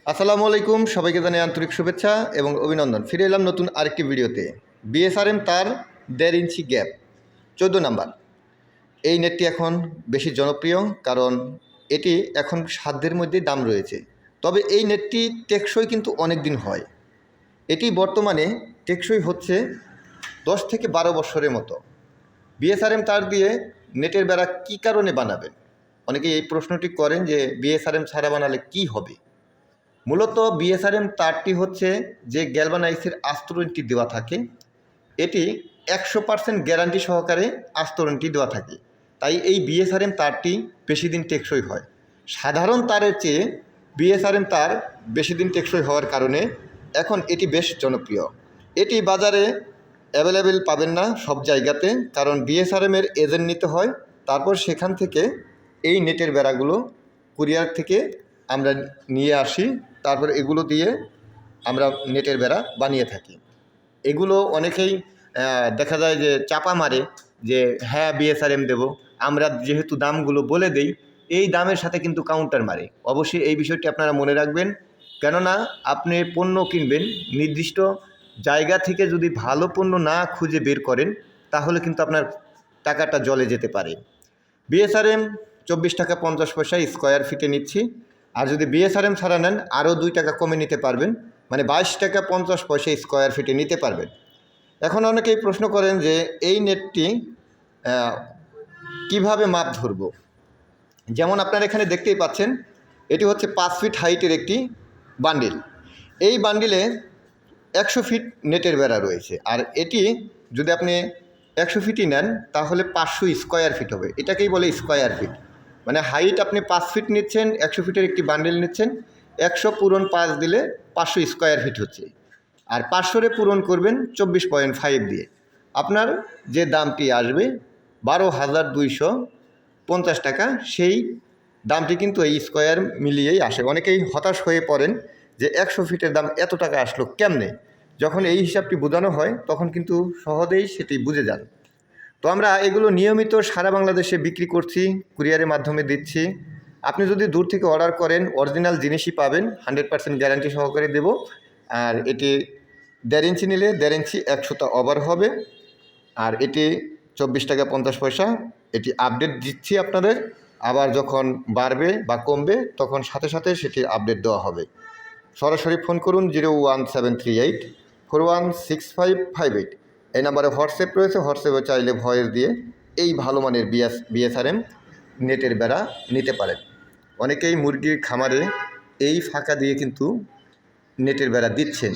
আসসালামু আলাইকুম, সবাইকে জানাই আন্তরিক শুভেচ্ছা এবং অভিনন্দন। ফিরে এলাম নতুন আরেকটি ভিডিওতে। বিএসআরএম তার 1.5 ইঞ্চি গ্যাপ 14 নাম্বার। এই নেটটি এখন বেশি জনপ্রিয়, কারণ এটি এখন সাধ্যের মধ্যেই দাম রয়েছে। তবে এই নেটটি টেকসই কিন্তু অনেক দিন হয়। এটি বর্তমানে টেকসই হচ্ছে 10 থেকে 12 বছরের মতো। বিএসআরএম তার দিয়ে নেটের বেড়া কী কারণে বানাবেন? অনেকে এই প্রশ্নটি করেন যে বিএসআরএম ছাড়া বানালে কি হবে। মূলত বিএসআরএম তারটি হচ্ছে যে গ্যালভানাইজের আস্তরণটি দেওয়া থাকে, এটি 100% গ্যারান্টি সহকারে আস্তরণটি দেওয়া থাকে। তাই এই বিএসআরএম তারটি বেশি দিন টেকসই হয়। সাধারণ তারের চেয়ে বিএসআরএম তার বেশি দিন টেকসই হওয়ার কারণে এখন এটি বেশ জনপ্রিয়। এটি বাজারে অ্যাভেলেবেল পাবেন না সব জায়গাতে, কারণ বিএসআরএমের এজেন্ট নিতে হয়। তারপর সেখান থেকে এই নেটের বেড়াগুলো কুরিয়ার থেকে আমরা নিয়ে আসি, তারপর এগুলো দিয়ে আমরা নেটের বেড়া বানিয়ে থাকি। এগুলো অনেকেই দেখা যায় যে চাপা মারে যে হ্যাঁ বিএসআরএম দেবো, আমরা যেহেতু দামগুলো বলে দেই এই দামের সাথে কিন্তু কাউন্টার মারে। অবশ্যই এই বিষয়টি আপনারা মনে রাখবেন, কেননা আপনি পণ্য কিনবেন নির্দিষ্ট জায়গা থেকে, যদি ভালো পণ্য না খুঁজে বের করেন তাহলে কিন্তু আপনার টাকাটা জলে যেতে পারে। বিএসআরএম 24 টাকা 50 পয়সা স্কোয়ার ফিটে নিচ্ছি, আর যদি বিএসআরএম ছাড়া নেন আরও 2 টাকা কমে নিতে পারবেন, মানে 22 টাকা 50 পয়সা স্কোয়ার ফিটে নিতে পারবেন। এখন অনেকেই প্রশ্ন করেন যে এই নেটটি কিভাবে মাপ ধরব। যেমন আপনারা এখানে দেখতেই পাচ্ছেন, এটি হচ্ছে 5 ফিট হাইটের একটি বান্ডিল। এই বান্ডিলে 100 ফিট নেটের বেড়া রয়েছে, আর এটি যদি আপনি 100 ফিটই নেন তাহলে 500 স্কোয়ার ফিট হবে। এটাকেই বলে স্কোয়ার ফিট। মানে হাইট আপনি 5 ফিট নিচ্ছেন, 100 ফিটের একটি বান্ডেল নিচ্ছেন, 100 পূরণ 5 দিলে 500 স্কোয়ার ফিট হচ্ছে। আর 500 পূরণ করবেন 24.5 দিয়ে, আপনার যে দামটি আসবে 12,250 টাকা, সেই দামটি কিন্তু এই স্কোয়ার মিলিয়েই আসে। অনেকেই হতাশ হয়ে পড়েন যে 100 ফিটের দাম এত টাকা আসলো কেমনে। যখন এই হিসাবটি বোঝানো হয় তখন কিন্তু সহজেই সেটি বুঝে যান। তো আমরা এগুলো নিয়মিত সারা বাংলাদেশে বিক্রি করছি, কুরিয়ারের মাধ্যমে দিচ্ছি। আপনি যদি দূর থেকে অর্ডার করেন অরিজিনাল জিনিসই পাবেন, 100% গ্যারান্টি সহকারে দেব। আর এটি 1.5 ইঞ্চি নিলে 1.5 ইঞ্চি 100টা ওভার হবে। আর এটি 24 টাকা 50 পয়সা। এটি আপডেট দিচ্ছি আপনাদের, আবার যখন বাড়বে বা কমবে তখন সাথে সাথে সেটির আপডেট দেওয়া হবে। সরাসরি ফোন করুন 01738 416558। এই নাম্বারে হোয়াটসঅ্যাপ রয়েছে, হোয়াটসঅ্যাপে চাইলে ভয়েস দিয়ে এই ভালো মানের বিএসআরএম নেটের বেড়া নিতে পারেন। অনেকেই মুরগির খামারে এই ফাঁকা দিয়ে কিন্তু নেটের বেড়া দিচ্ছেন।